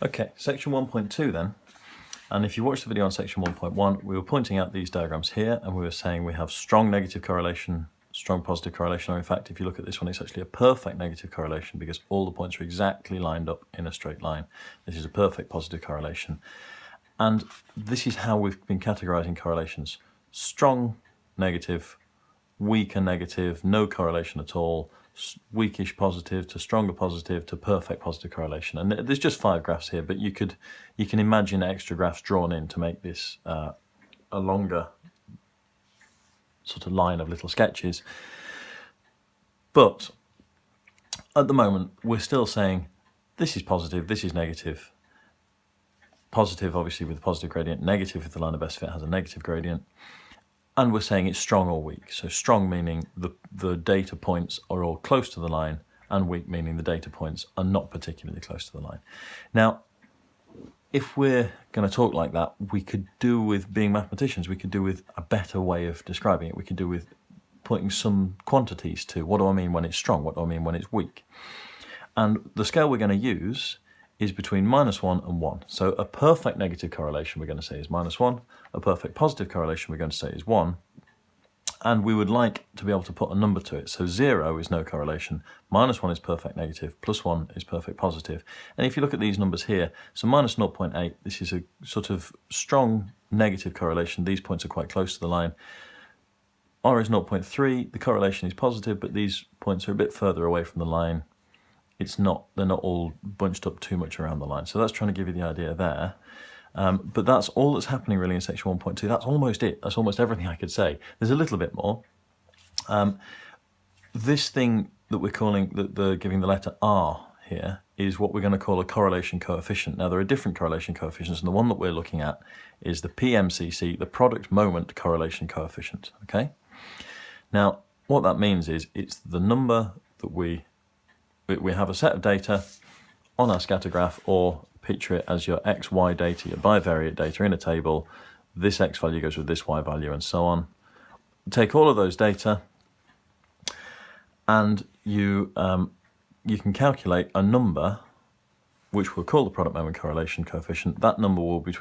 Okay, section 1.2 then. And if you watch the video on section 1.1, we were pointing out these diagrams here, and we were saying we have strong negative correlation, strong positive correlation, or in fact, if you look at this one, it's actually a perfect negative correlation because all the points are exactly lined up in a straight line. This is a perfect positive correlation. And this is how we've been categorizing correlations. Strong negative, weaker negative, no correlation at all, weakish positive to stronger positive to perfect positive correlation. And there's just 5 graphs here, but you can imagine extra graphs drawn in to make this a longer sort of line of little sketches. But at the moment, we're still saying this is positive, this is negative. Positive, obviously, with a positive gradient. Negative, if the line of best fit has a negative gradient. And we're saying it's strong or weak. So strong meaning the data points are all close to the line, and weak meaning the data points are not particularly close to the line. Now, if we're going to talk like that, we could do with, being mathematicians, we could do with a better way of describing it. We could do with putting some quantities to what do I mean when it's strong, what do I mean when it's weak. And the scale we're going to use is between -1 and 1. So a perfect negative correlation we're going to say is -1, a perfect positive correlation we're going to say is 1, and we would like to be able to put a number to it. So 0 is no correlation, -1 is perfect negative, +1 is perfect positive. And if you look at these numbers here, so -0.8, this is a sort of strong negative correlation. These points are quite close to the line. R is 0.3, the correlation is positive, but these points are a bit further away from the line. They're not all bunched up too much around the line. So that's trying to give you the idea there. But that's all that's happening really in section 1.2. That's almost it. That's almost everything I could say. There's a little bit more. This thing that we're calling, that they're giving the letter R here, is what we're going to call a correlation coefficient. Now, there are different correlation coefficients, and the one that we're looking at is the PMCC, the product moment correlation coefficient, okay? Now, what that means is it's the number that we have a set of data on our scatter graph, or picture it as your x, y data, your bivariate data in a table. This x value goes with this y value and so on. Take all of those data and you can calculate a number which we'll call the product moment correlation coefficient. That number will be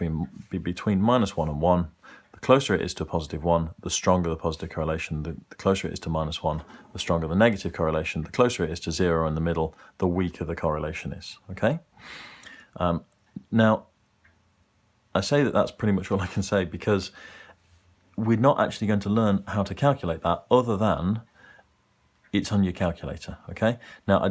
between -1 and 1. The closer it is to +1, the stronger the positive correlation. The closer it is to -1, the stronger the negative correlation. The closer it is to 0 in the middle, the weaker the correlation is, okay? Now, I say that that's pretty much all I can say because we're not actually going to learn how to calculate that other than it's on your calculator, okay? Now,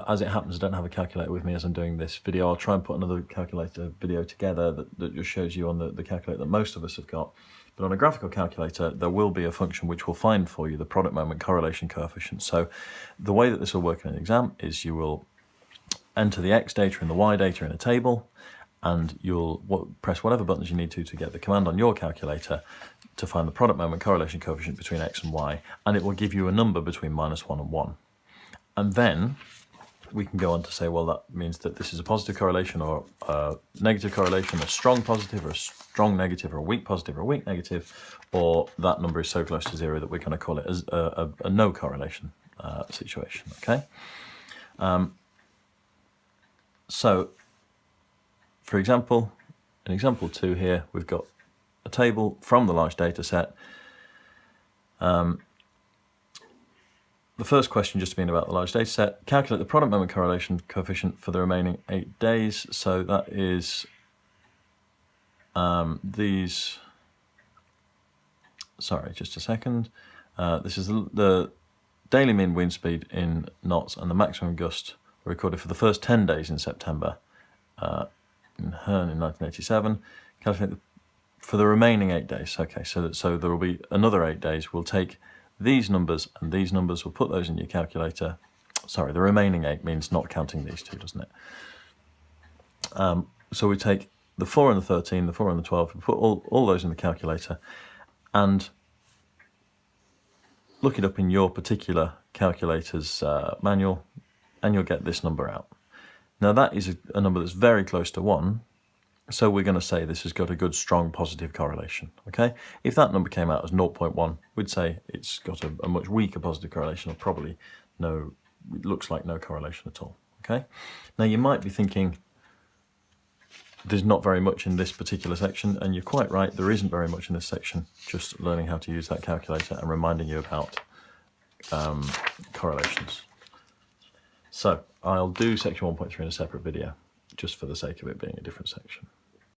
as it happens, I don't have a calculator with me as I'm doing this video. I'll try and put another calculator video together that just shows you on the calculator that most of us have got. But on a graphical calculator, there will be a function which will find for you the product moment correlation coefficient. So the way that this will work in an exam is you will enter the x data and the y data in a table, and you'll press whatever buttons you need to get the command on your calculator to find the product moment correlation coefficient between x and y, and it will give you a number between -1 and 1. And then we can go on to say, well, that means that this is a positive correlation or a negative correlation, a strong positive or a strong negative or a weak positive or a weak negative, or that number is so close to 0 that we're going to call it as a no correlation situation, okay? So, for example, in example 2 here, we've got a table from the large data set. The first question just being about the large data set, calculate the product moment correlation coefficient for the remaining 8 days. So that is sorry, just a second. This is the daily mean wind speed in knots and the maximum gust recorded for the first 10 days in September in Hearn in 1987. Calculate for the remaining 8 days. Okay, so there will be another 8 days. We'll take these numbers and these numbers, we'll put those in your calculator. Sorry, the remaining 8 means not counting these two, doesn't it? So we take the 4 and the 13, the 4 and the 12, we put all those in the calculator and look it up in your particular calculator's manual, and you'll get this number out. Now that is a number that's very close to 1, so we're going to say this has got a good, strong, positive correlation, okay? If that number came out as 0.1, we'd say it's got a much weaker positive correlation, or probably it looks like no correlation at all, okay? Now you might be thinking, there's not very much in this particular section, and you're quite right, there isn't very much in this section, just learning how to use that calculator and reminding you about correlations. So I'll do section 1.3 in a separate video, just for the sake of it being a different section.